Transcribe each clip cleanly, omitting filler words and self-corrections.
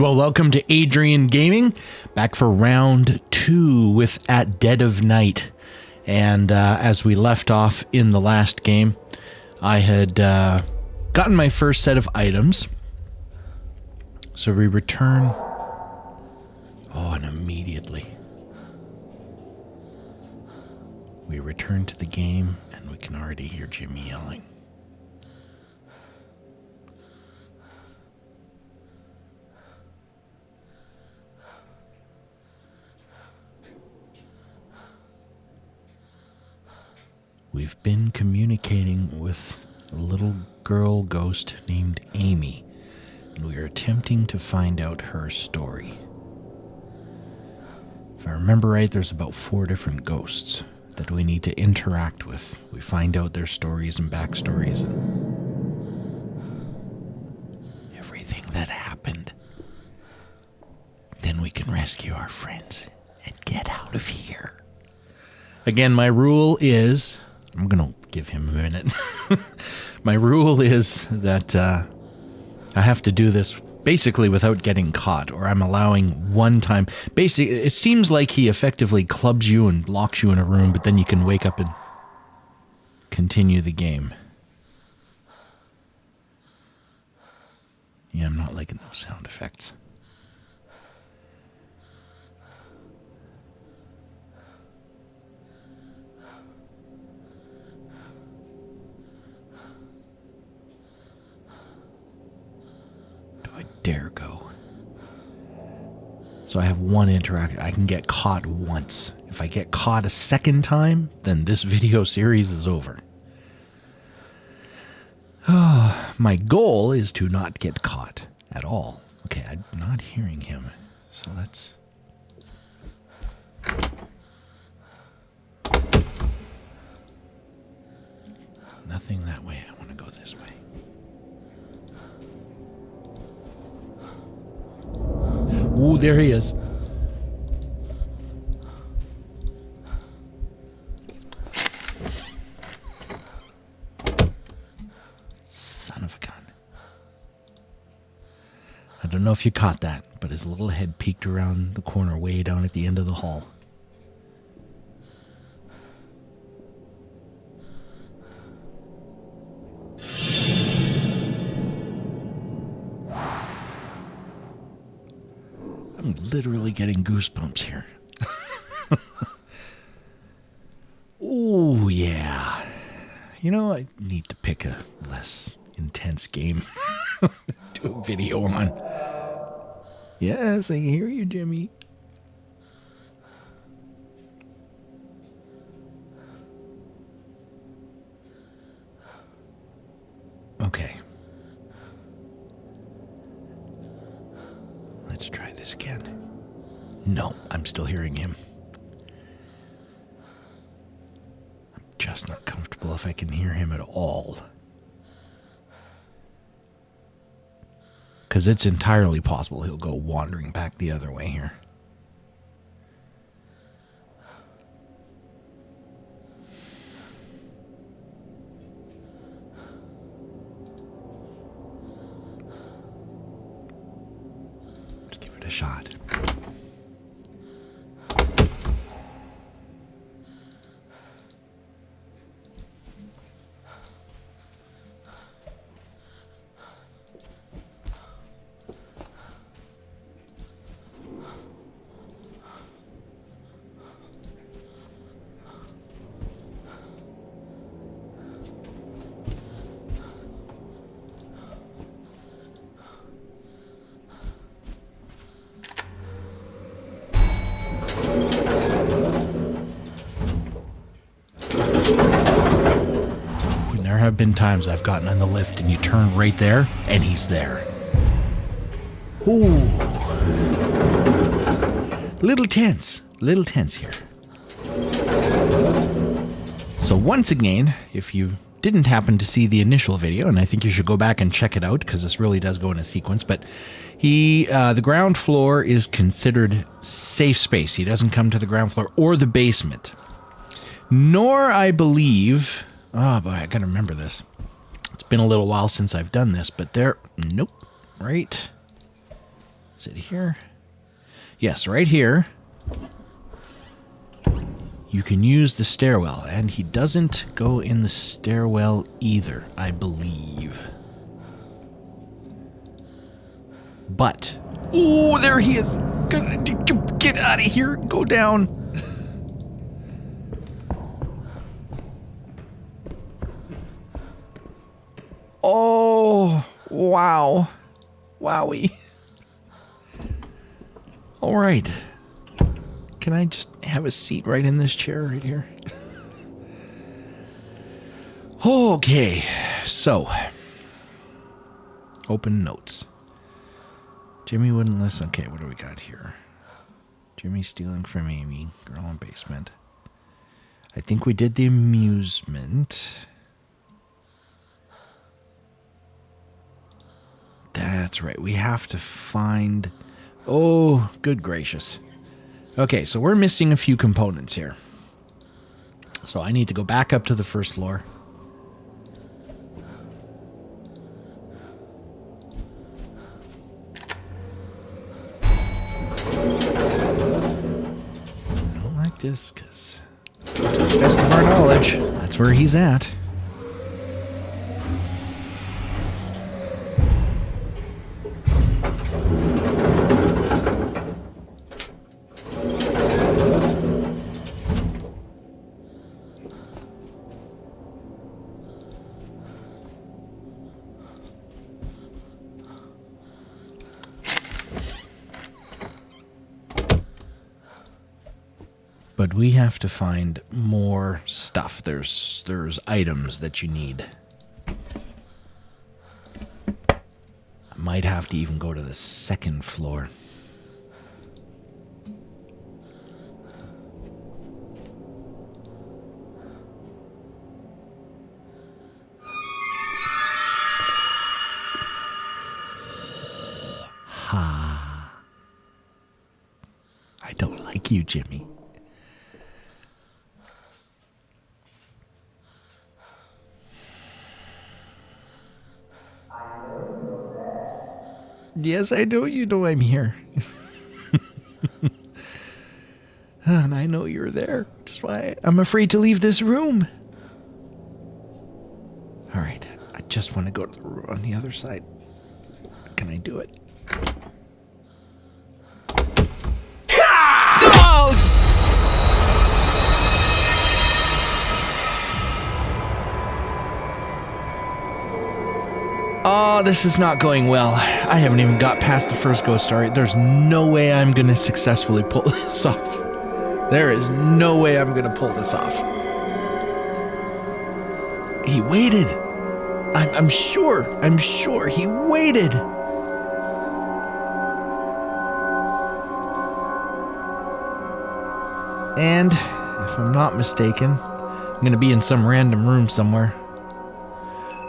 Well, welcome to Adrian Gaming, back for round 2 with At Dead of Night. And as we left off in the last game, I had gotten my first set of items. So we return. Oh, and immediately we return to the game, and we can already hear Jimmy yelling. We've been communicating with a little girl ghost named Amy, and we are attempting to find out her story. If I remember right, there's about 4 different ghosts that we need to interact with. We find out their stories and backstories and everything that happened. Then we can rescue our friends and get out of here. Again, my rule is... I'm going to give him a minute. My rule is that I have to do this basically without getting caught, or I'm allowing one time. Basically, it seems like he effectively clubs you and locks you in a room, but then you can wake up and continue the game. Yeah, I'm not liking those sound effects. Dare go. So I have one interaction. I can get caught once. If I get caught a second time, then this video series is over. Oh, my goal is to not get caught at all. Okay, I'm not hearing him. So let's... Nothing that way. I want to go this way. Ooh, there he is. Son of a gun. I don't know if you caught that, but his little head peeked around the corner way down at the end of the hall. I'm literally getting goosebumps here. Oh, yeah. You know, I need to pick a less intense game to do a video on. Yes, I hear you, Jimmy. Okay. Let's try this again. No, I'm still hearing him. I'm just not comfortable if I can hear him at all. Because it's entirely possible he'll go wandering back the other way here. Let's give it a shot. There have been times I've gotten on the lift and you turn right there and he's there. Ooh. Little tense here. So once again, if you didn't happen to see the initial video, and I think you should go back and check it out because this really does go in a sequence, but the ground floor is considered safe space. He doesn't come to the ground floor or the basement. Nor, I believe... Oh, boy, I gotta remember this. It's been a little while since I've done this, but nope. Right. Is it here? Yes, right here. You can use the stairwell, and he doesn't go in the stairwell either, I believe. But, oh, there he is. Get out of here. Go down. Oh, wow. Wowie. All right. Can I just have a seat right in this chair right here? Okay, so. Open notes. Jimmy wouldn't listen. Okay, what do we got here? Jimmy stealing from Amy. Girl in basement. I think we did the amusement. That's right. We have to find... Oh, good gracious. Okay, so we're missing a few components here. So I need to go back up to the first floor. This, because to the best of our knowledge, that's where he's at. But we have to find more stuff. There's items that you need. I might have to even go to the second floor. Ha. I don't like you, Jimmy. Yes, I know you know I'm here. And I know you're there. That's why I'm afraid to leave this room. All right. I just want to go to the room on the other side. Can I do it? Oh, this is not going well. I haven't even got past the first ghost story. There's no way I'm going to successfully pull this off. There is no way I'm going to pull this off. He waited. I'm sure he waited. And if I'm not mistaken, I'm going to be in some random room somewhere.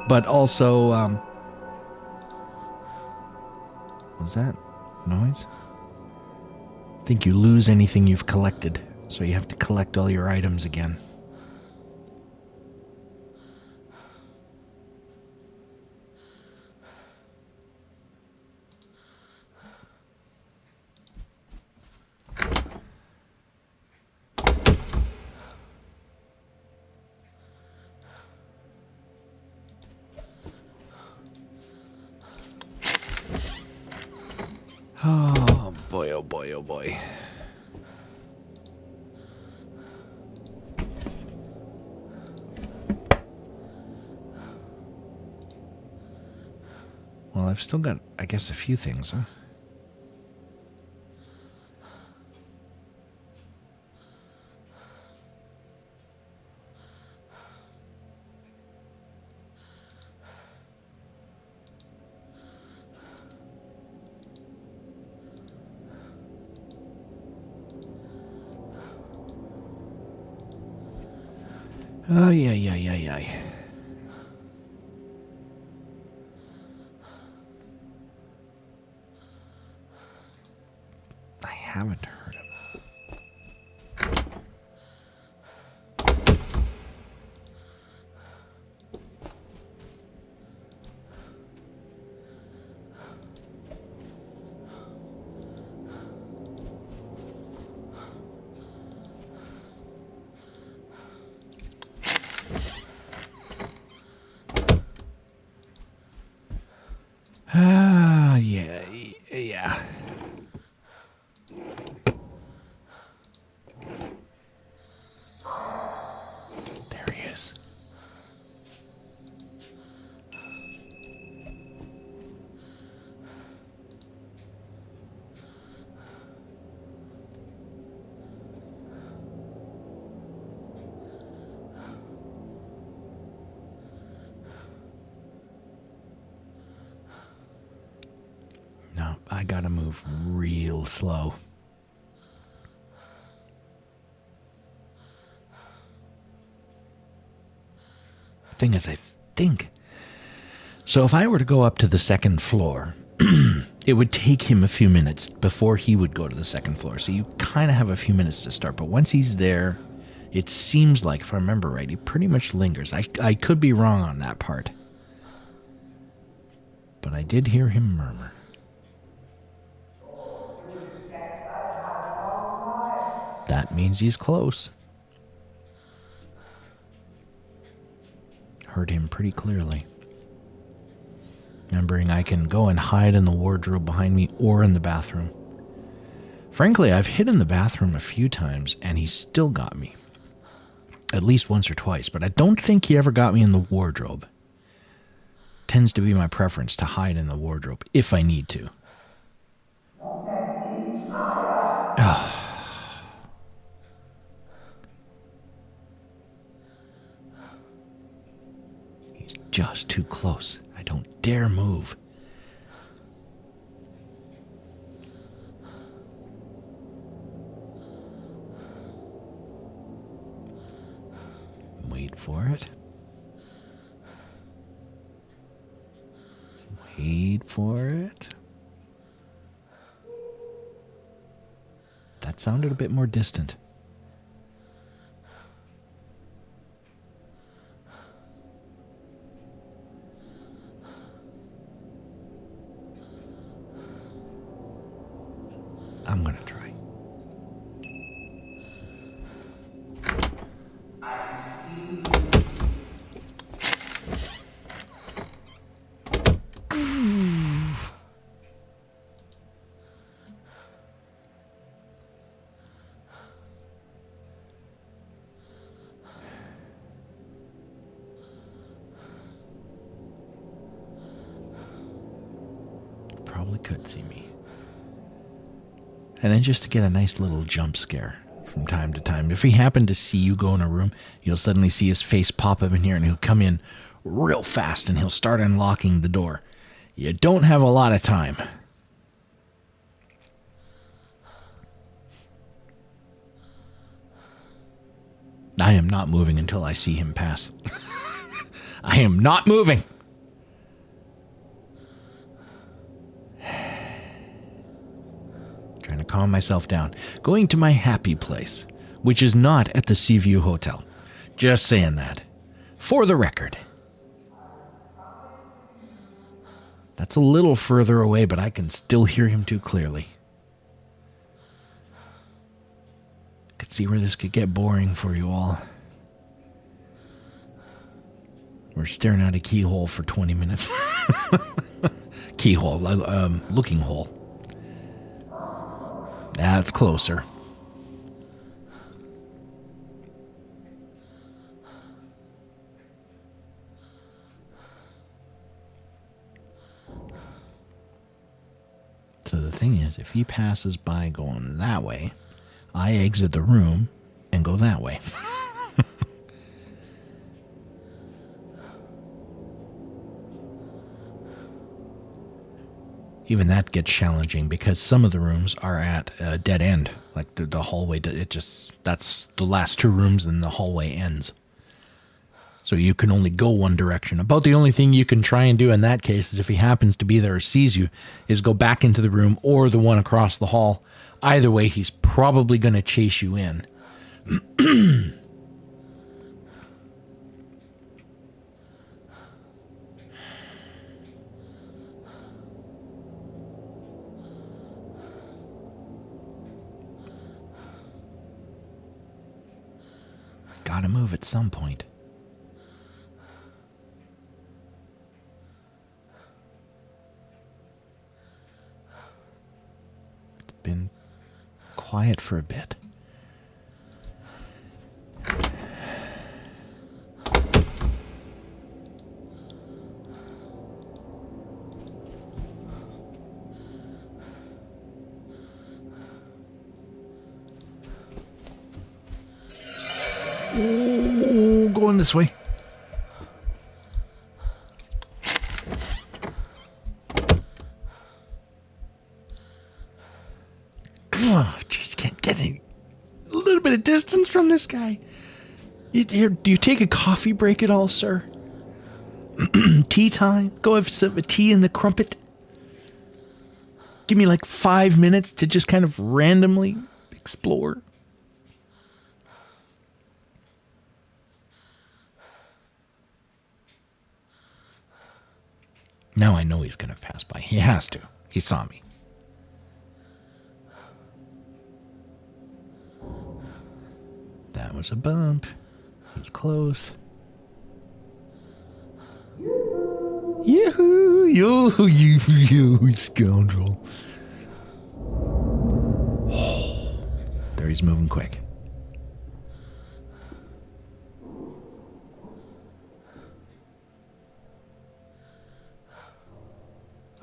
But also, was that noise? I think you lose anything you've collected, so you have to collect all your items again. Oh boy, oh boy, oh boy. Well, I've still got, I guess, a few things, huh? Oh, yeah. I haven't heard him. There he is. No, I gotta move real slow. Thing is, I think. So if I were to go up to the second floor, it would take him a few minutes before he would go to the second floor. So you kind of have a few minutes to start. But once he's there, it seems like, if I remember right, he pretty much lingers. I could be wrong on that part. But I did hear him murmur. That means he's close. Heard him pretty clearly. Remembering I can go and hide in the wardrobe behind me or in the bathroom. Frankly, I've hid in the bathroom a few times and he still got me. At least once or twice, but I don't think he ever got me in the wardrobe. Tends to be my preference to hide in the wardrobe if I need to. He's just too close. I don't dare move. Wait for it. Wait for it. That sounded a bit more distant. I'm gonna try. Probably could see me. And then just to get a nice little jump scare from time to time. If he happened to see you go in a room, you'll suddenly see his face pop up in here and he'll come in real fast and he'll start unlocking the door. You don't have a lot of time. I am not moving until I see him pass. I am not moving. Trying to calm myself down. Going to my happy place, which is not at the Seaview Hotel. Just saying that. For the record. That's a little further away, but I can still hear him too clearly. Could see where this could get boring for you all. We're staring at a keyhole for 20 minutes. Keyhole, looking hole. That's closer. So the thing is, if he passes by going that way, I exit the room and go that way. Even that gets challenging because some of the rooms are at a dead end. Like the hallway, that's the last two rooms and the hallway ends. So you can only go one direction. About the only thing you can try and do in that case is if he happens to be there or sees you, is go back into the room or the one across the hall. Either way, he's probably going to chase you in. Gotta move at some point. It's been quiet for a bit. Oh, going this way. Oh, just can't get a little bit of distance from this guy. Do you take a coffee break at all, sir? Tea time? Go have some tea in the crumpet? Give me like 5 minutes to just kind of randomly explore. Now I know he's going to pass by. He has to. He saw me. That was a bump. He's close. Yoo-hoo! You scoundrel. Oh, there he's moving quick.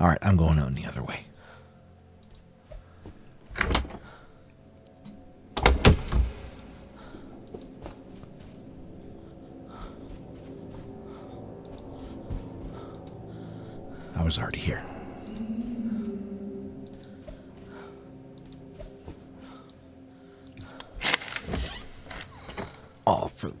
All right, I'm going out in the other way. I was already here. Oh, for...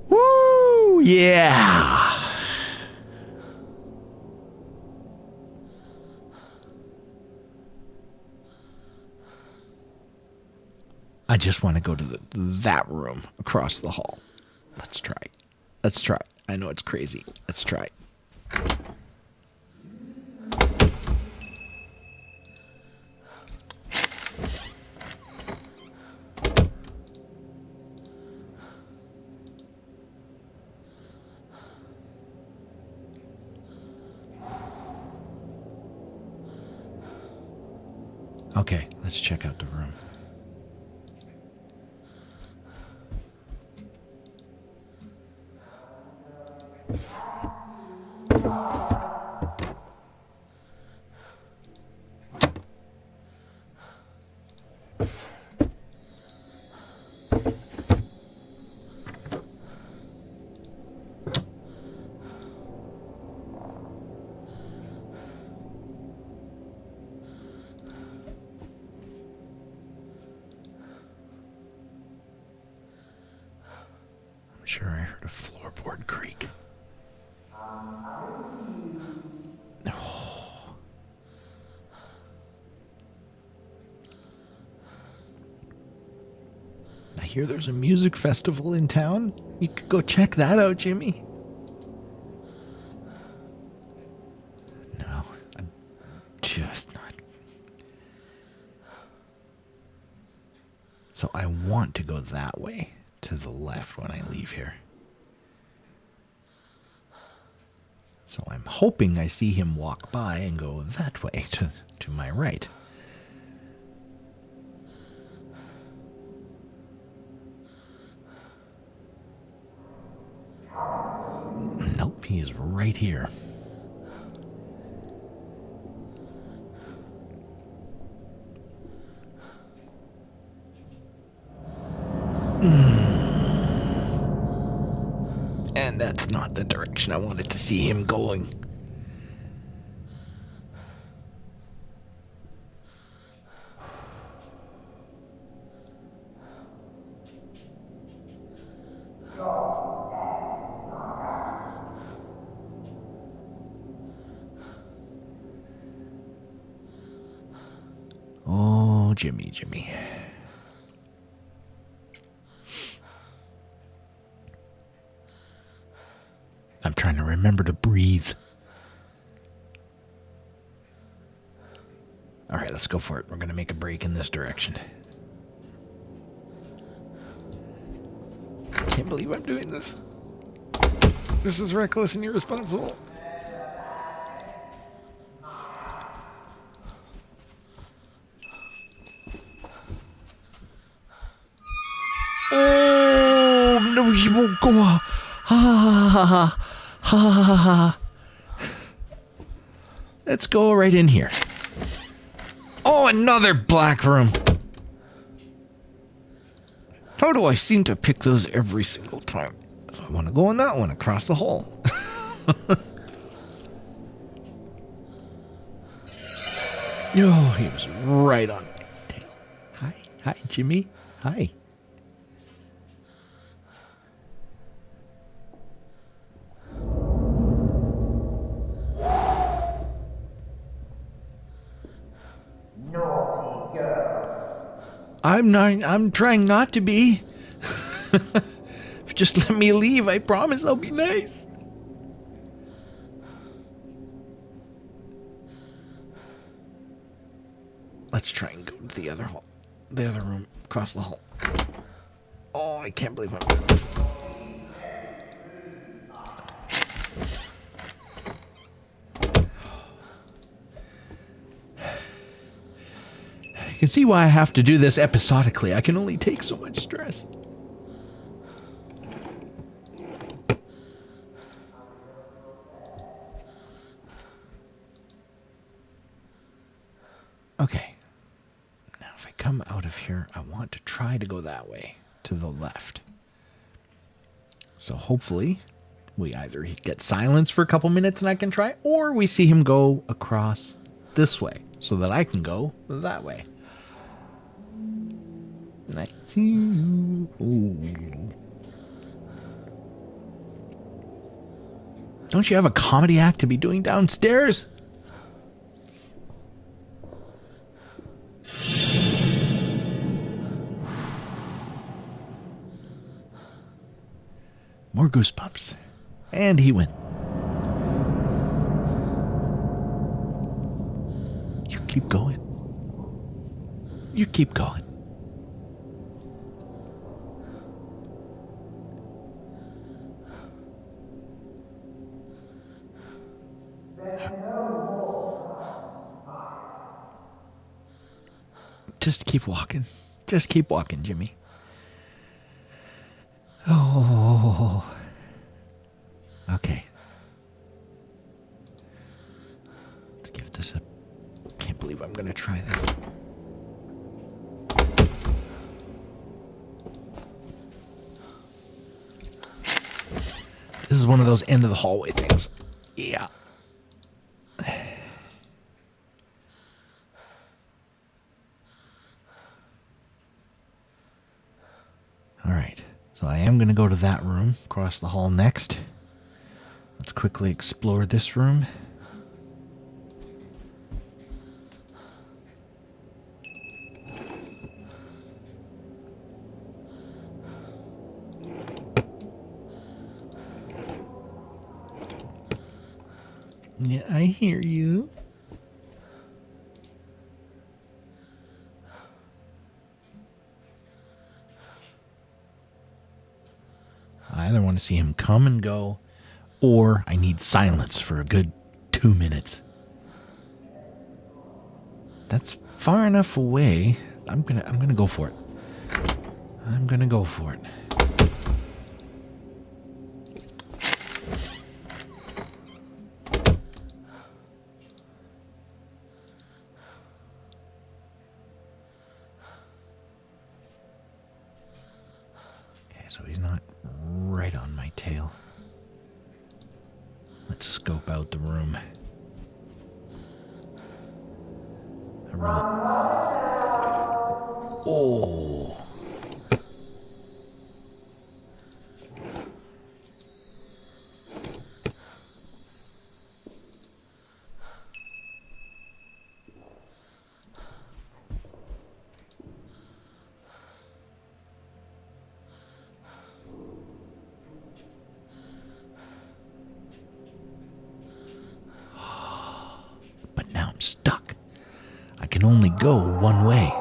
Woo! Yeah! I just want to go to that room across the hall. Let's try. Let's try. I know it's crazy. Let's try. Okay, let's check out the room. Sure, I heard a floorboard creak. Oh. I hear there's a music festival in town. You could go check that out, Jimmy. No, I'm just not. So I want to go that way. To the left when I leave here. So I'm hoping I see him walk by and go that way to my right. Nope, he is right here. And that's not the direction I wanted to see him going. Oh, Jimmy. I'm trying to remember to breathe. All right, let's go for it. We're going to make a break in this direction. I can't believe I'm doing this. This is reckless and irresponsible. Oh, no, you won't go. Ha ha ha ha ha ha ha. Let's go right in here. Oh, another black room. How do I seem to pick those every single time? So I want to go in that one across the hall. Oh, he was right on my tail. Hi. Hi, Jimmy. Hi. Naughty girl. I'm trying not to be. If you just let me leave, I promise I'll be nice. Let's try and go to the other hall. The other room across the hall. Oh, I can't believe I'm doing this. You can see why I have to do this episodically. I can only take so much stress. Okay. Now if I come out of here, I want to try to go that way, to the left. So hopefully we either get silence for a couple minutes and I can try, or we see him go across this way so that I can go that way. Nice. Ooh. Don't you have a comedy act to be doing downstairs? More goosebumps. And he went. You keep going. You keep going. Just keep walking. Just keep walking, Jimmy. Oh. Okay. Let's give this a... Can't believe I'm going to try this. This is one of those end of the hallway things. Yeah. All right. So I am going to go to that room across the hall next. Let's quickly explore this room. Yeah, I hear you. I either want to see him come and go, or I need silence for a good 2 minutes. That's far enough away. I'm gonna go for it. I'm gonna go for it. Okay, so he's not right on my tail. Let's scope out the room. Oh. But now I'm stuck. I can only go one way.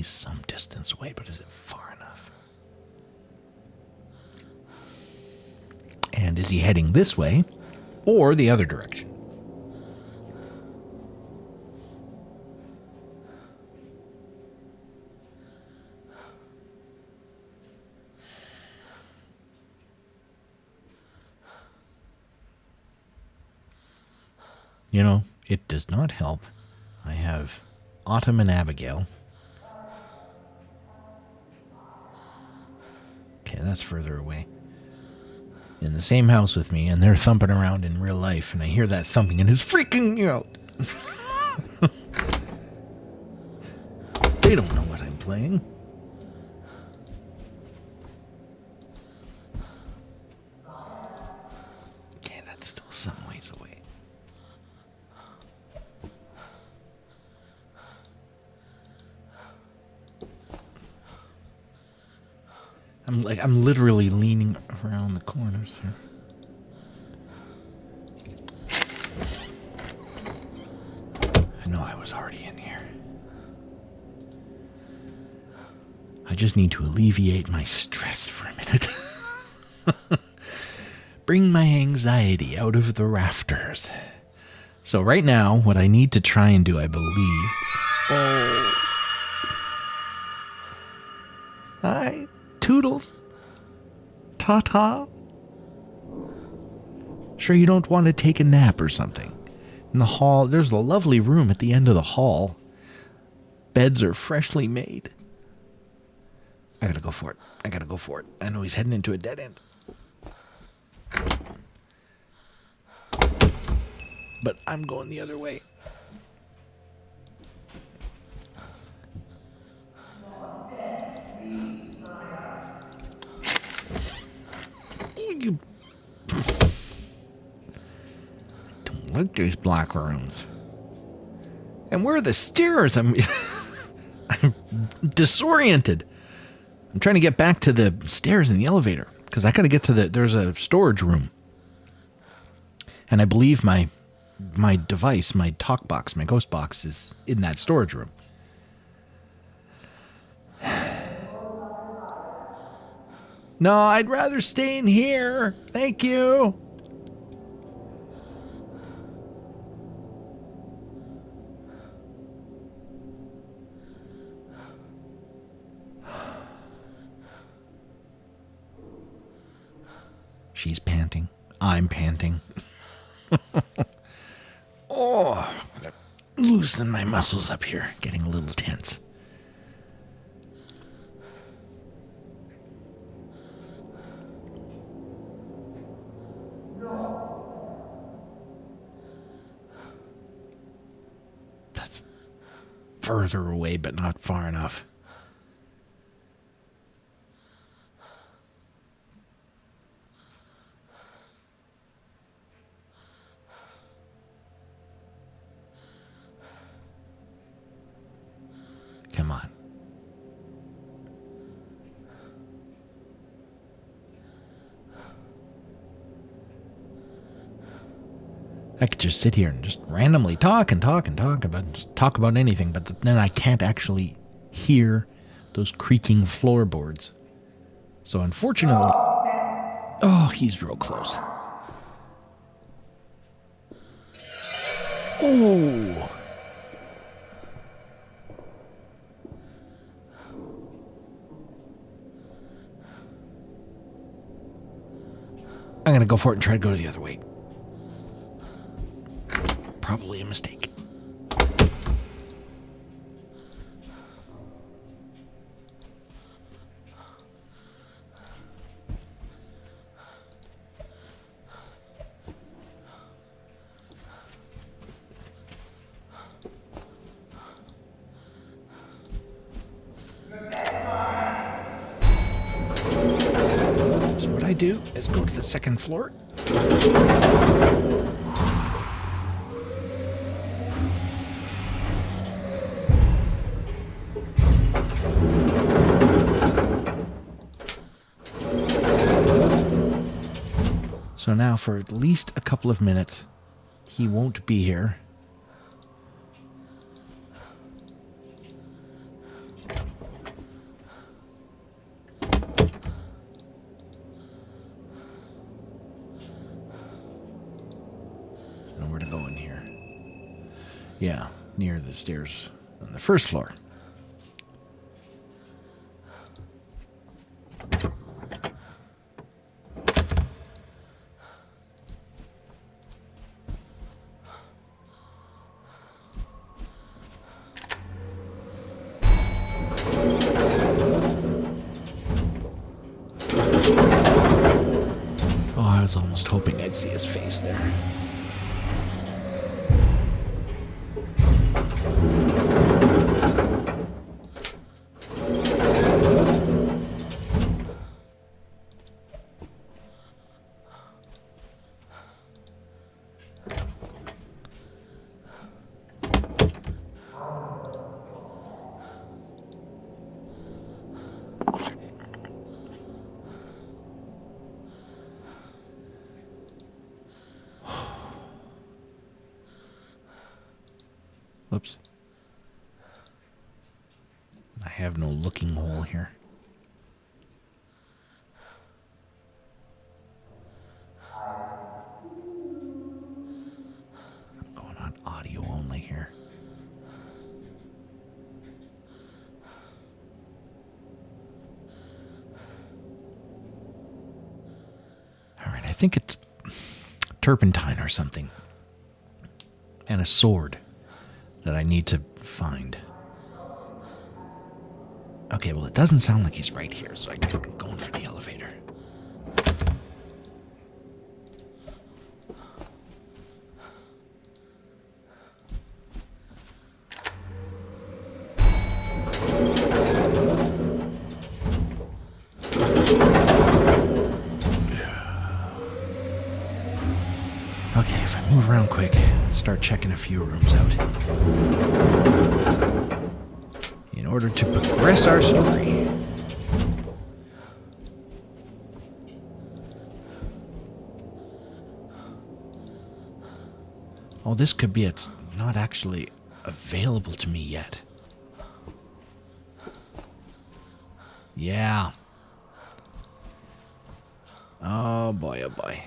some distance away, but is it far enough? And is he heading this way or the other direction? You know, it does not help. I have Autumn and Abigail. Okay, that's further away. In the same house with me, and they're thumping around in real life, and I hear that thumping, and it's freaking me out. They don't know what I'm playing. Okay, that's still some ways away. I'm literally leaning around the corners here. I know I was already in here. I just need to alleviate my stress for a minute. Bring my anxiety out of the rafters. So right now, what I need to try and do, I believe... Oh. Hi. Toodles. Ta-ta. Sure you don't want to take a nap or something? In the hall, there's a lovely room at the end of the hall. Beds are freshly made. I gotta go for it. I know he's heading into a dead end. But I'm going the other way. You don't like these black rooms. And where are the stairs? I'm disoriented. I'm trying to get back to the stairs in the elevator because I got to get to there's a storage room. And I believe my device, my talk box, my ghost box is in that storage room. No, I'd rather stay in here. Thank you. She's panting. I'm panting. Oh, I'm gonna loosen my muscles up here. Getting a little tense. That's further away, but not far enough. Come on. I could just sit here and just randomly talk about anything, but then I can't actually hear those creaking floorboards. So unfortunately, oh, he's real close. Oh. I'm going to go for it and try to go the other way. Probably a mistake. So what I do is go to the second floor. So now for at least a couple of minutes, he won't be here. where to go in here. Yeah, near the stairs on the first floor. Oh, I was almost hoping I'd see his face there. Whoops. I have no looking hole here. I'm going on audio only here. Alright, I think it's turpentine or something. And a sword that I need to find. Okay, well, it doesn't sound like he's right here, so I'm going for the elevator. Okay, if I move around quick, let's start checking a few rooms out. In order to progress our story. Oh, this could be it's not actually available to me yet. Yeah. Oh boy, oh boy.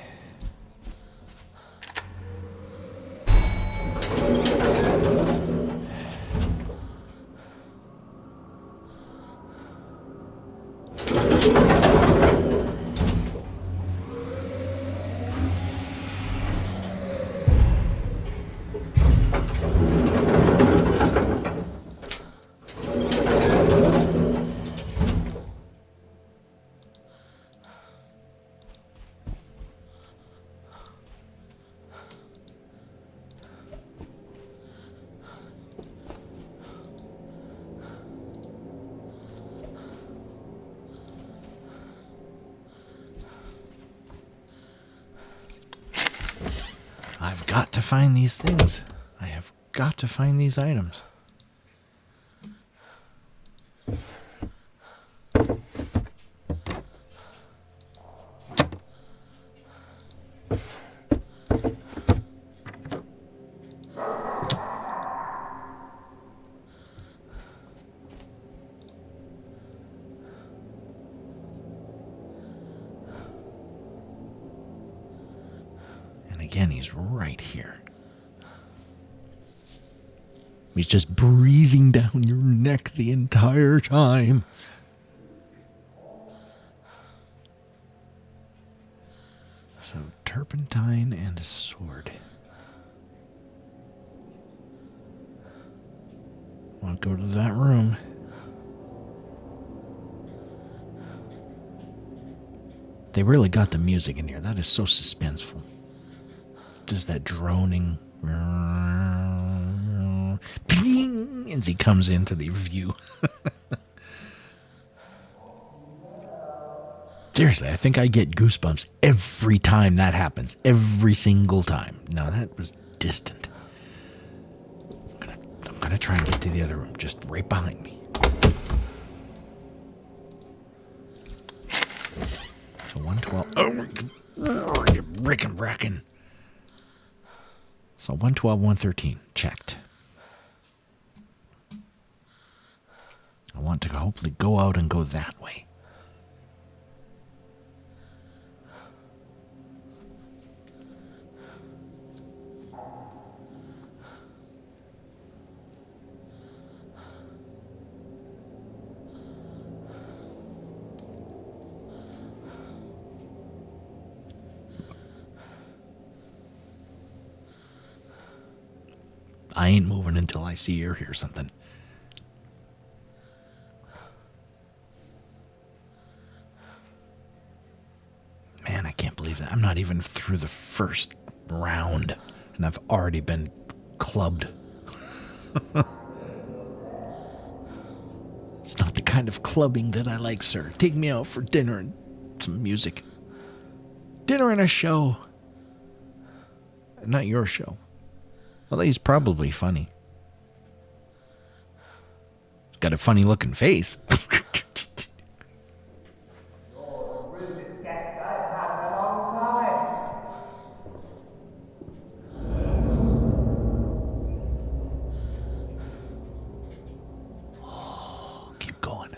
I've got to find these things. I have got to find these items. Again, he's right here. He's just breathing down your neck the entire time. So, turpentine and a sword. Want to go to that room. They really got the music in here. That is so suspenseful. Does that droning as he comes into the view. Seriously, I think I get goosebumps every time that happens. Every single time. Now that was distant. I'm gonna try and get to the other room, just right behind me. So 112. Oh, you rickin' brackin'. So 112, 113, checked. I want to hopefully go out and go that way. I ain't moving until I see or hear something. Man, I can't believe that. I'm not even through the first round, and I've already been clubbed. It's not the kind of clubbing that I like, sir. Take me out for dinner and some music. Dinner and a show. Not your show. Although he's probably funny. He's got a funny looking face. Keep going.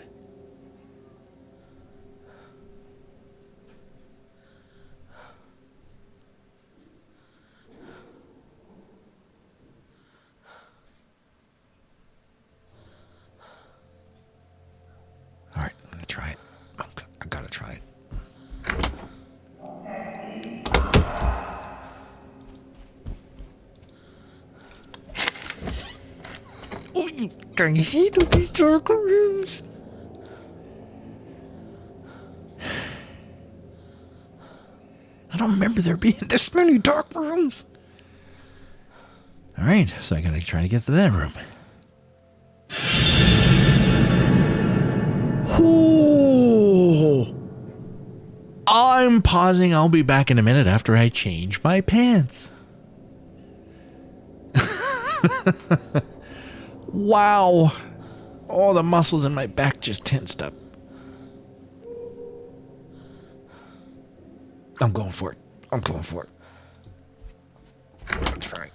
Alright, I'm gonna try it. I gotta try it. Oh, you can hate these dark rooms. I don't remember there being this many dark rooms. Alright, so I gotta try to get to that room. Ooh. I'm pausing. I'll be back in a minute after I change my pants. Wow. All the muscles in my back just tensed up. I'm going for it. I'm going for it. That's right.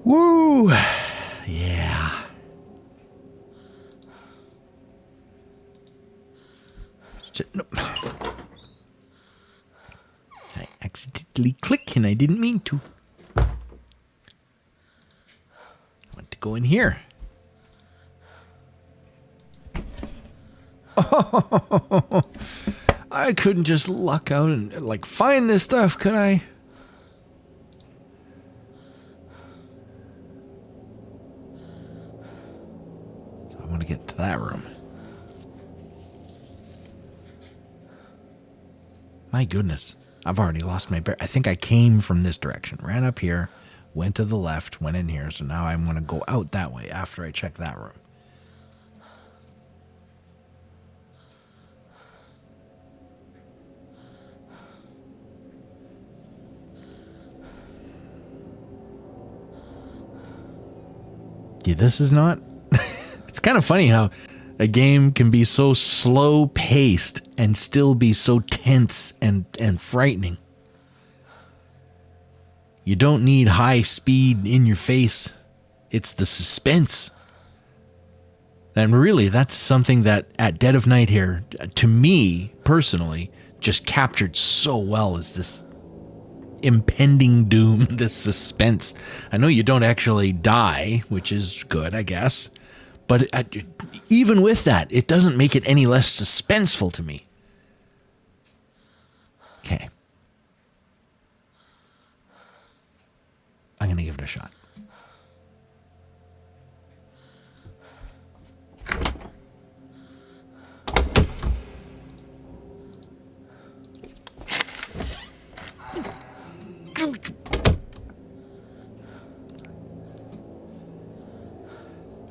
Woo! Yeah. No. I accidentally clicked and I didn't mean to. I want to go in here. Oh, I couldn't just luck out and like find this stuff, could I? So I want to get to that room. My goodness, I've already lost my bear. I think I came from this direction, ran up here, went to the left, went in here. So now I'm going to go out that way after I check that room. Yeah, this is not... It's kind of funny how a game can be so slow paced and still be so tense and frightening. You don't need high speed in your face. It's the suspense. And really, that's something that at dead of night here, to me personally, just captured so well, is this impending doom, this suspense. I know you don't actually die, which is good, I guess. But even with that, it doesn't make it any less suspenseful to me. Okay. I'm going to give it a shot.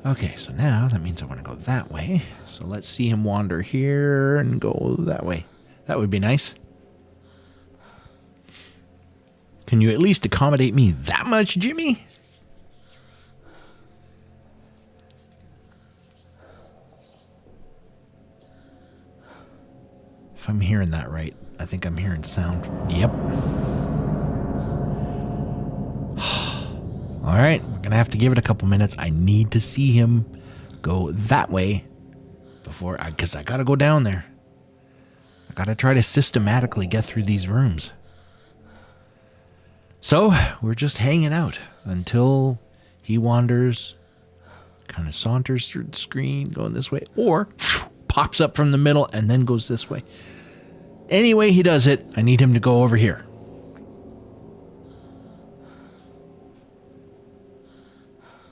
Okay, so now that means I want to go that way. So let's see him wander here and go that way. That would be nice. Can you at least accommodate me that much, Jimmy? If I'm hearing that right, I think I'm hearing sound. Yep. All right, we're going to have to give it a couple minutes. I need to see him go that way before because I got to go down there. I got to try to systematically get through these rooms. So we're just hanging out until He wanders, kind of saunters through the screen, going this way, or pops up from the middle and then goes this way. Any way he does it, I need him to go over here.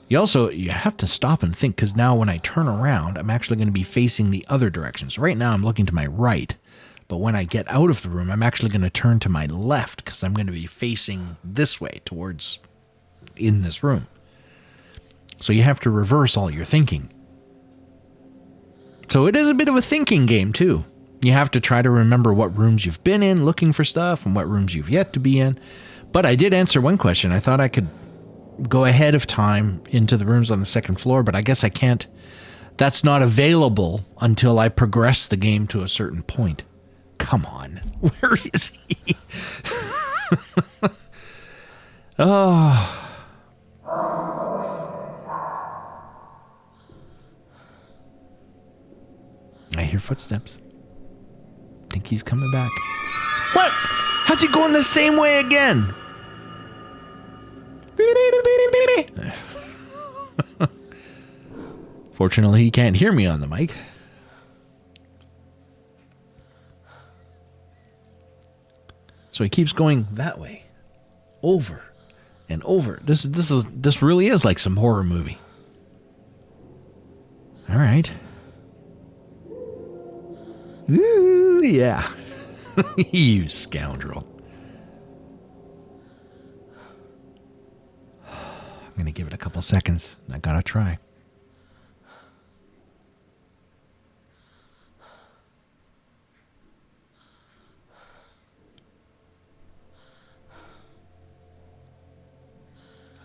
You have to stop and think, because now when I turn around, I'm actually going to be facing the other direction. So right now I'm looking to my right, but when I get out of the room, I'm actually going to turn to my left, because I'm going to be facing this way towards in this room. So you have to reverse all your thinking. So it is a bit of a thinking game too. You have to try to remember what rooms you've been in looking for stuff and what rooms you've yet to be in. But I did answer one question. I thought I could go ahead of time into the rooms on the second floor, but I guess I can't. That's not available until I progress the game to a certain point. Come on. Where is he? Oh. I hear footsteps. Think he's coming back. What? How's he going the same way again? Fortunately, he can't hear me on the mic. So he keeps going that way, over and over. This really is like some horror movie. All right. Ooh, yeah. You scoundrel. I'm going to give it a couple seconds. I got to try.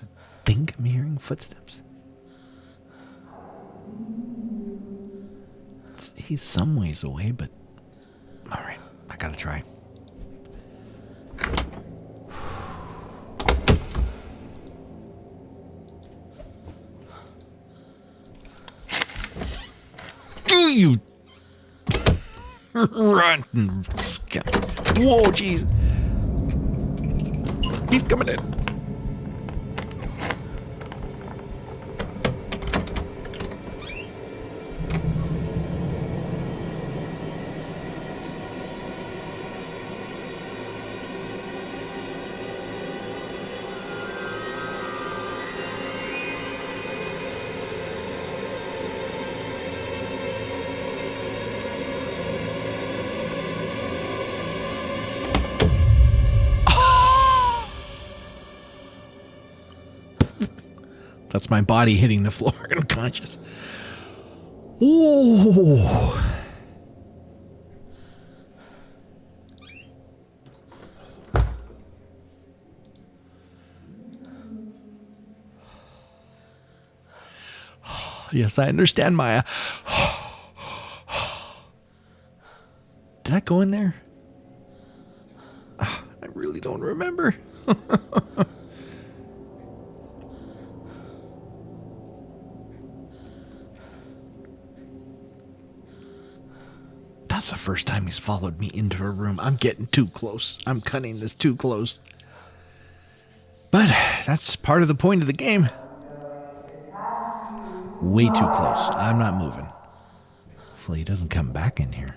I think I'm hearing footsteps. He's some ways away, but all right, I got to try. You run. Whoa, jeez. He's coming in. That's my body hitting the floor unconscious. Ooh. Yes, I understand, Maya. Did I go in there? I really don't remember. That's the first time he's followed me into a room. I'm getting too close. I'm cutting this too close. But that's part of the point of the game. Way too close. I'm not moving. Hopefully he doesn't come back in here.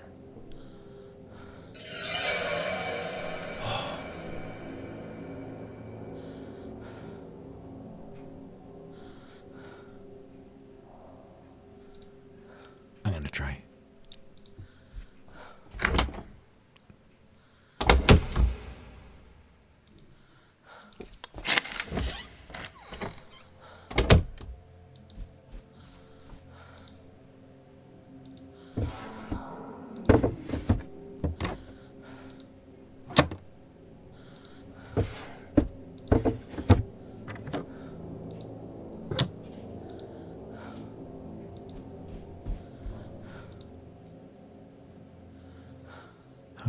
I'm going to try.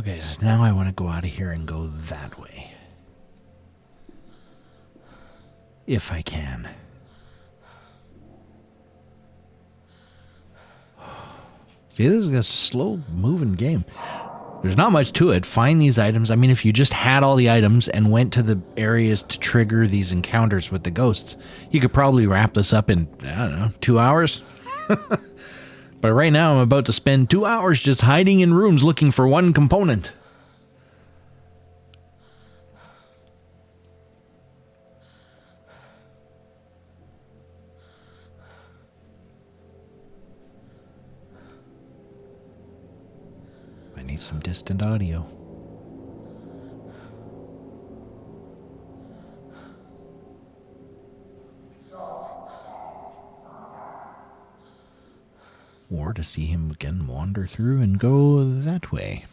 Okay, so now I want to go out of here and go that way. If I can. See, this is a slow moving game. There's not much to it. Find these items. I mean, if you just had all the items and went to the areas to trigger these encounters with the ghosts, you could probably wrap this up in, I don't know, 2 hours. But right now I'm about to spend 2 hours just hiding in rooms looking for one component. I need some distant audio. Or to see him again wander through and go that way.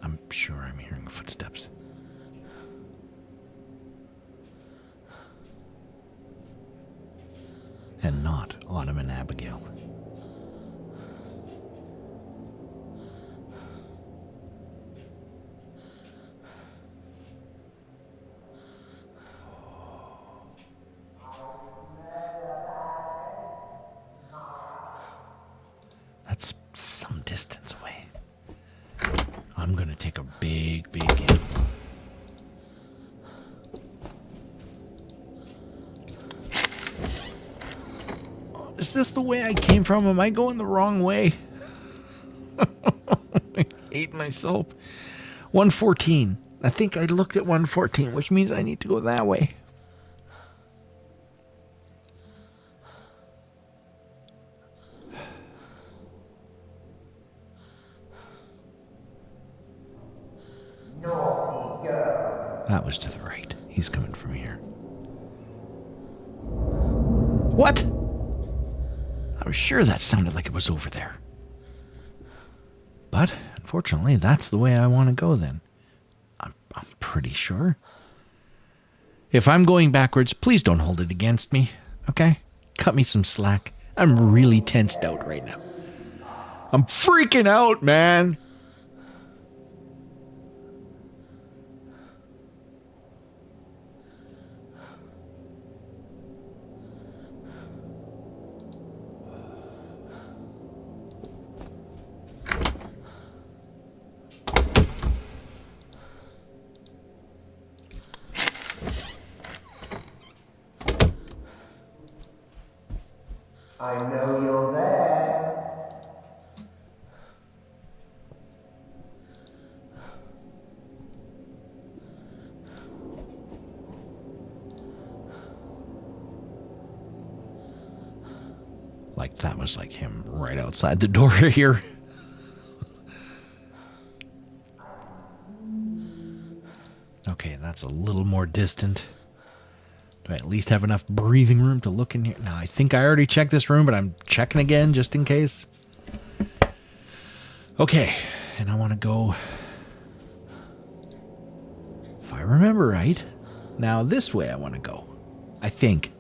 I'm sure I'm hearing footsteps. And not Autumn and Abigail. That's some distance away. I'm gonna take a big in. Is this the way I came from? Am I going the wrong way? I hate myself. 114. I think I looked at 114, which means I need to go that way. That was to the right. He's coming from here. What? I was sure that sounded like it was over there. But, unfortunately, that's the way I want to go then. I'm pretty sure. If I'm going backwards, please don't hold it against me, okay? Cut me some slack. I'm really tensed out right now. I'm freaking out, man. I know you're there. Like that was like him right outside the door here. Okay, that's a little more distant. Do I at least have enough breathing room to look in here? Now, I think I already checked this room, but I'm checking again just in case. Okay, and I want to go, if I remember right, now this way I want to go. I think.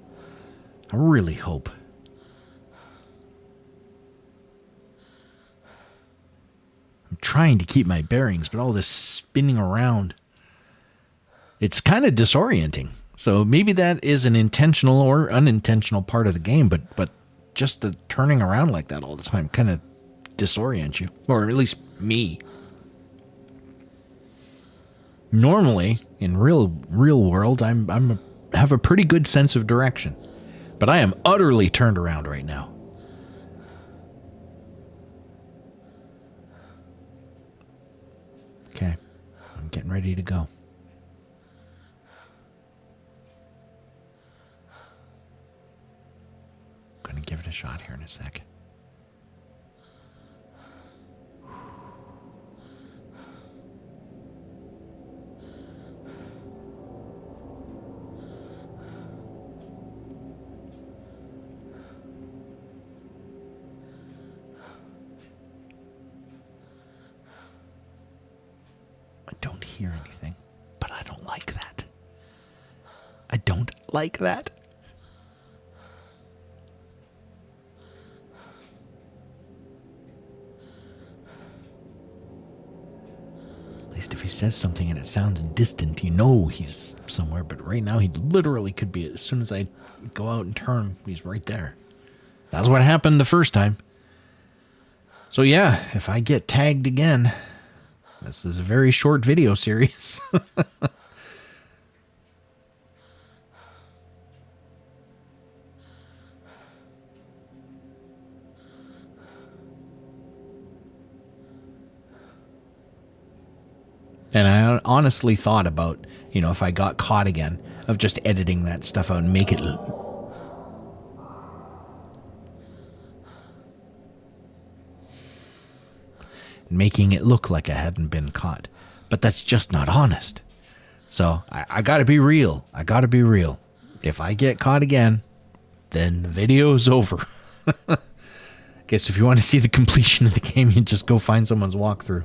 I really hope. I'm trying to keep my bearings, but all this spinning around, it's kind of disorienting. So maybe that is an intentional or unintentional part of the game, but just the turning around like that all the time kind of disorients you, or at least me. Normally, in real world, I'm have a pretty good sense of direction, but I am utterly turned around right now. Okay, I'm getting ready to go. Gonna give it a shot here in a sec. I don't hear anything, but I don't like that. I don't like that. least if he says something and it sounds distant, you know he's somewhere. But right now, he literally could be, as soon as I go out and turn, he's right there. That's what happened the first time. So yeah, if I get tagged again, this is a very short video series. And I honestly thought about, if I got caught again, of just editing that stuff out and making it look like I hadn't been caught. But that's just not honest. So I gotta be real. If I get caught again, then the video's over. Guess if you want to see the completion of the game, you just go find someone's walkthrough.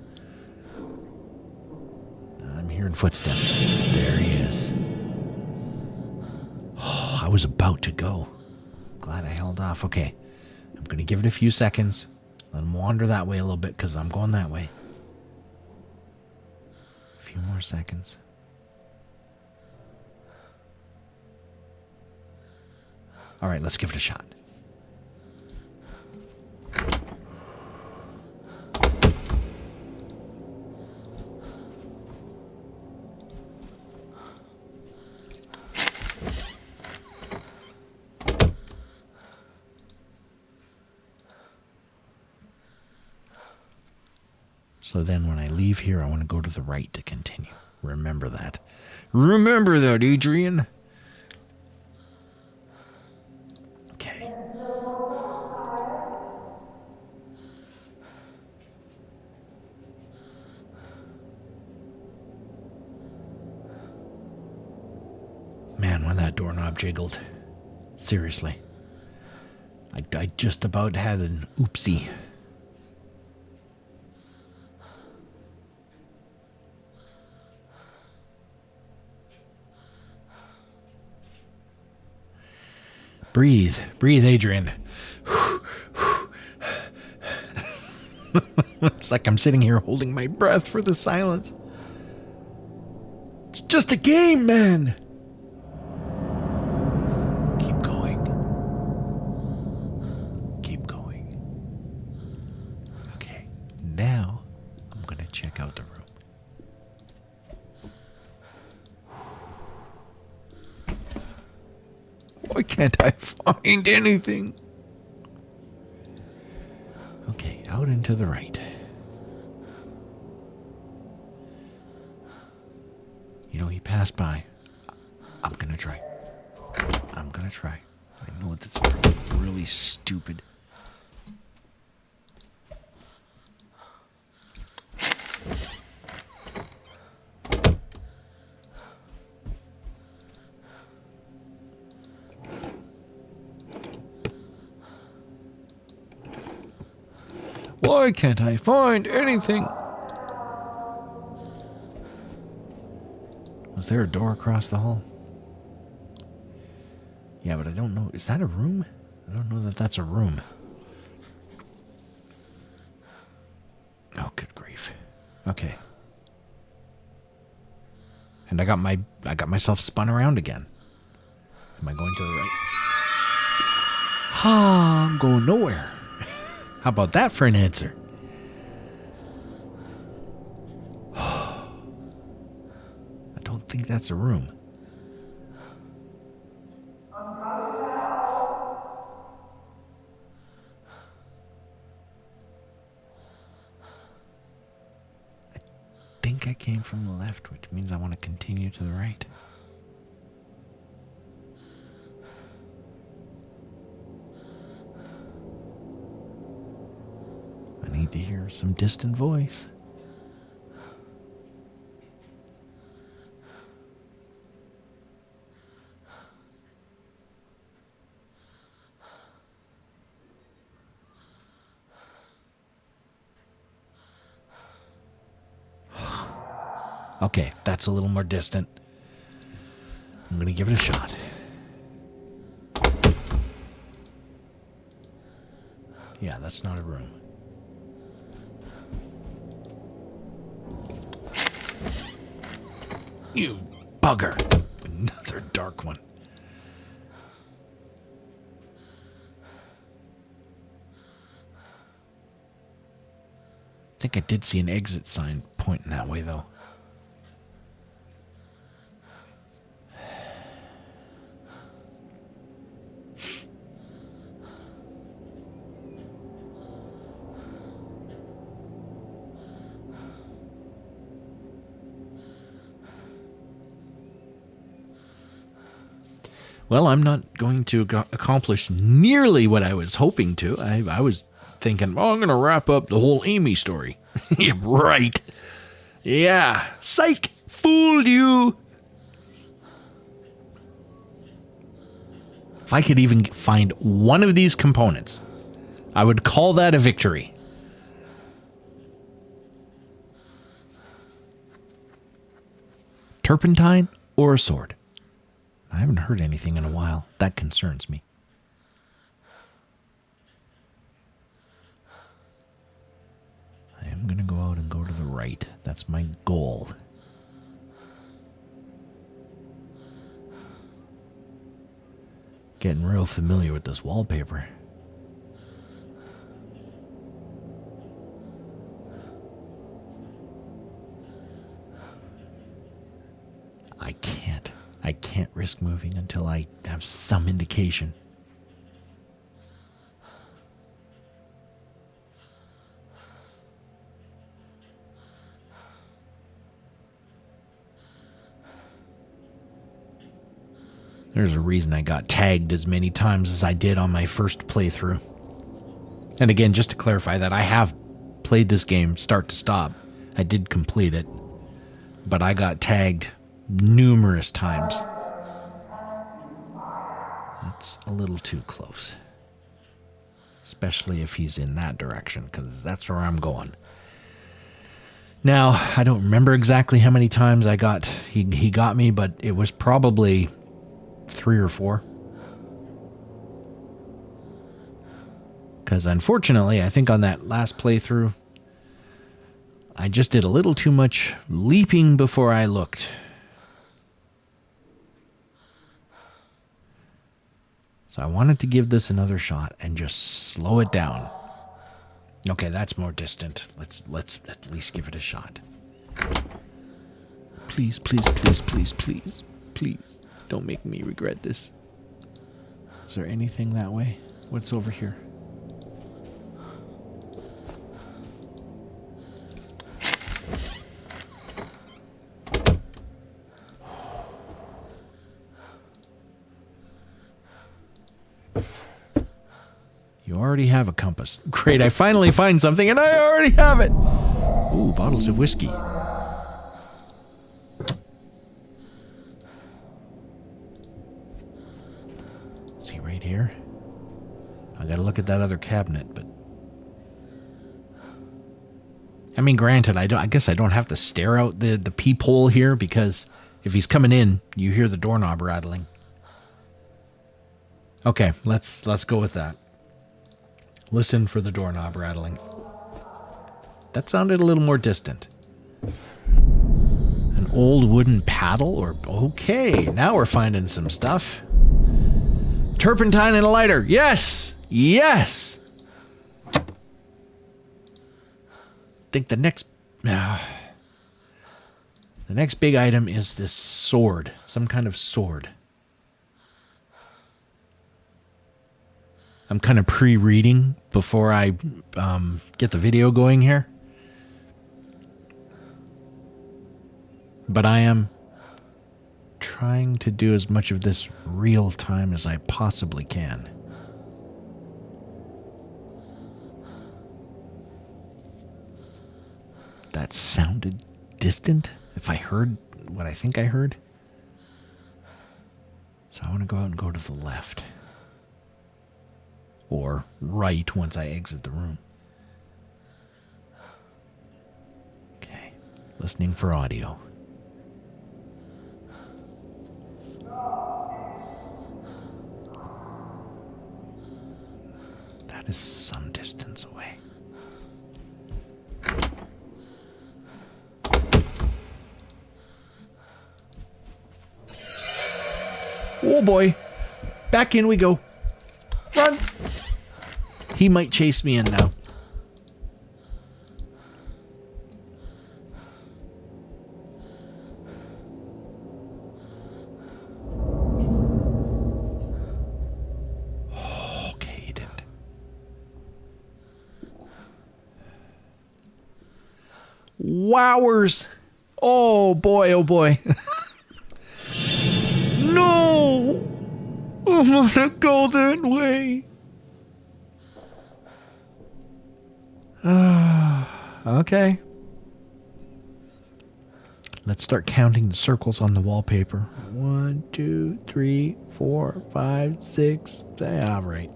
I'm hearing footsteps. There he is. Oh, I was about to go. Glad I held off. Okay, I'm going to give it a few seconds. Let him wander that way a little bit because I'm going that way. A few more seconds. All right, let's give it a shot. So then when I leave here, I want to go to the right to continue. Remember that. Remember that, Adrian. Okay. Man, when that doorknob jiggled. Seriously. I just about had an oopsie. Breathe, Adrian. It's like I'm sitting here holding my breath for the silence. It's just a game, man. Keep going. Okay, now I'm going to check out the room. Why can't I find anything? Okay, out and to the right. He passed by. I'm gonna try. I know that's really stupid. Why can't I find anything? Was there a door across the hall? Yeah, but I don't know. Is that a room? I don't know that that's a room. Oh, good grief. Okay. And I got myself spun around again. Am I going to the right? Ah, I'm going nowhere. How about that for an answer? I don't think that's a room. I think I came from the left, which means I want to continue to the right. I need to hear some distant voice. Okay, that's a little more distant. I'm going to give it a shot. Yeah, that's not a room. You bugger. Another dark one. I think I did see an exit sign pointing that way, though. Well, I'm not going to accomplish nearly what I was hoping to. I was thinking, oh, I'm going to wrap up the whole Amy story. Yeah, right. Yeah. Psych! Fooled you! If I could even find one of these components, I would call that a victory. Turpentine or a sword? I haven't heard anything in a while. That concerns me. I am going to go out and go to the right. That's my goal. Getting real familiar with this wallpaper. I can't risk moving until I have some indication. There's a reason I got tagged as many times as I did on my first playthrough. And again, just to clarify that I have played this game start to stop. I did complete it, but I got tagged numerous times. That's a little too close. Especially if he's in that direction, because that's where I'm going. Now, I don't remember exactly how many times he got me, but it was probably 3 or 4. Because unfortunately, I think on that last playthrough, I just did a little too much leaping before I looked. So I wanted to give this another shot and just slow it down. Okay, that's more distant. Let's at least give it a shot. Please, please, please, please, please, please. Don't make me regret this. Is there anything that way? What's over here? You already have a compass. Great, I finally find something and I already have it. Ooh, bottles of whiskey. See right here? I gotta look at that other cabinet, but I mean, granted, I guess I don't have to stare out the peephole here, because if he's coming in, you hear the doorknob rattling. Okay, let's go with that. Listen for the doorknob rattling. That sounded a little more distant. An old wooden paddle, or okay, now we're finding some stuff. Turpentine and a lighter. Yes! Yes! I think the next big item is this sword. Some kind of sword. I'm kind of pre-reading before I get the video going here. But I am trying to do as much of this real time as I possibly can. That sounded distant, if I heard what I think I heard. So I want to go out and go to the left. Or right once I exit the room. Okay, listening for audio. That is some distance away. Oh boy. Back in we go. Run. He might chase me in now. Okay, he didn't. Wowers. Oh boy, oh boy. No! I'm gonna go that way. Okay. Let's start counting the circles on the wallpaper. 1, 2, 3, 4, 5, 6. Ah, right.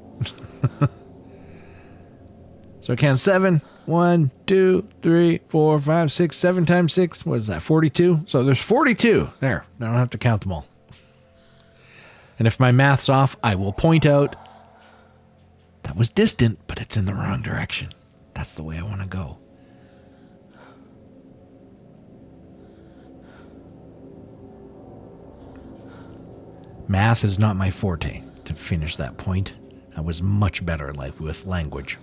So I count 7. 1, 2, 3, 4, 5, 6, 7 times 6. What is that? 42? So there's 42. There. I don't have to count them all. And if my math's off, I will point out that was distant, but it's in the wrong direction. That's the way I want to go. Math is not my forte, to finish that point. I was much better with language.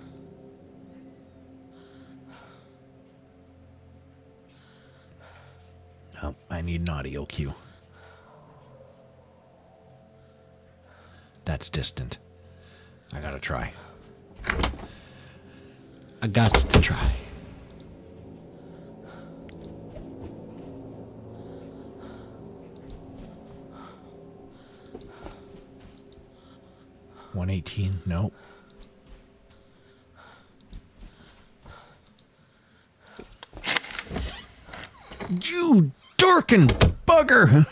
No, I need an audio cue. That's distant. I gotta try. I got to try. $118, nope. You darkin' bugger!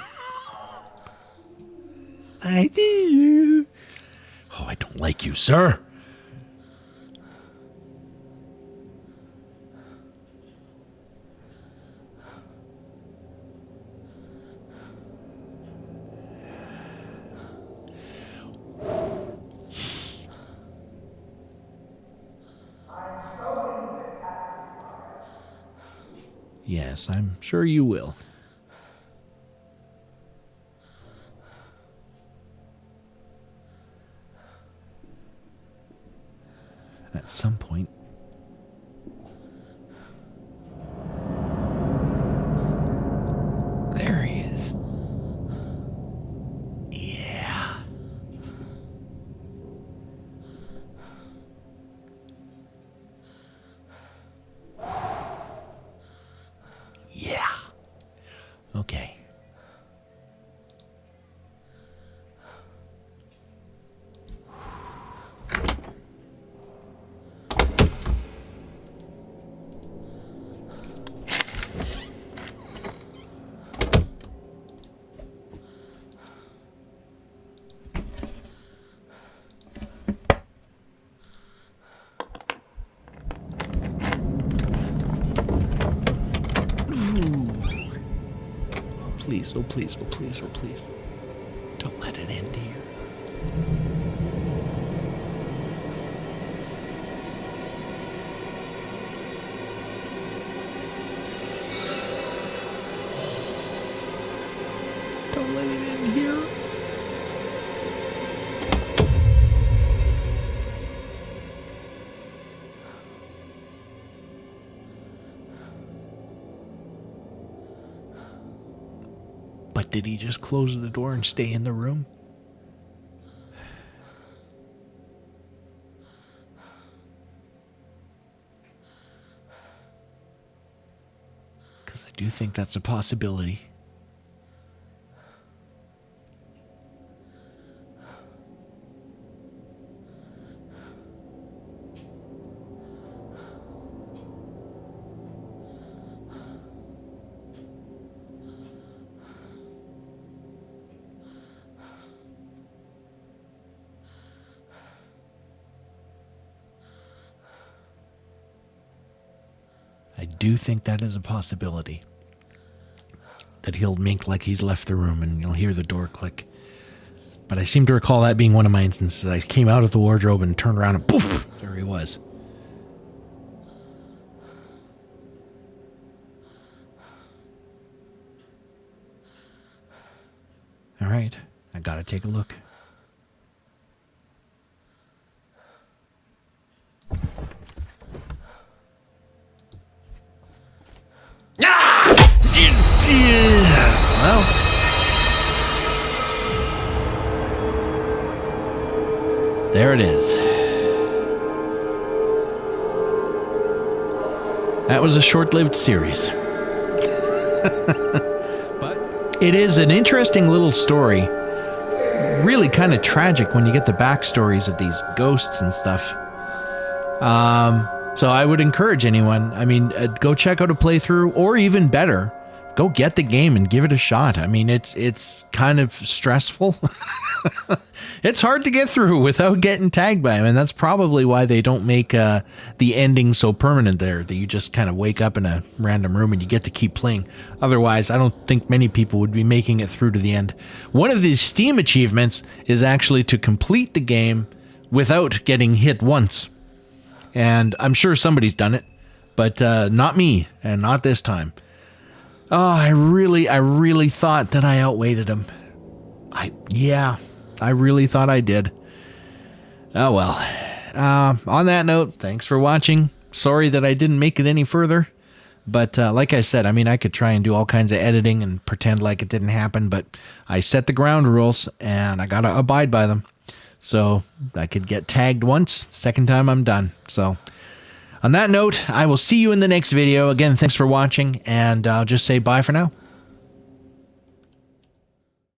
I do. Oh, I don't like you, sir. Yes, I'm sure you will. At some point. There he is. Yeah. Yeah. Okay. Please, oh please, oh please, oh please. Don't let it end here. Don't let it end here. But did he just close the door and stay in the room? Because I do think that's a possibility. I do think that is a possibility. That he'll mink like he's left the room and you'll hear the door click. But I seem to recall that being one of my instances. I came out of the wardrobe and turned around and poof, there he was. All right. I gotta take a look. Well, there it is. That was a short-lived series. But it is an interesting little story. Really kind of tragic when you get the backstories of these ghosts and stuff. So I would encourage anyone, I mean, go check out a playthrough, or even better, go get the game and give it a shot. I mean, it's kind of stressful. It's hard to get through without getting tagged by them, and that's probably why they don't make the ending so permanent there, that you just kind of wake up in a random room and you get to keep playing. Otherwise, I don't think many people would be making it through to the end. One of the Steam achievements is actually to complete the game without getting hit once. And I'm sure somebody's done it, but not me, and not this time. Oh, I really thought that I outweighted him. I really thought I did. Oh well. On that note, thanks for watching. Sorry that I didn't make it any further. But like I said, I mean, I could try and do all kinds of editing and pretend like it didn't happen, but I set the ground rules, and I gotta abide by them. So I could get tagged once, second time I'm done. So on that note, I will see you in the next video. Again, thanks for watching, and I'll just say bye for now.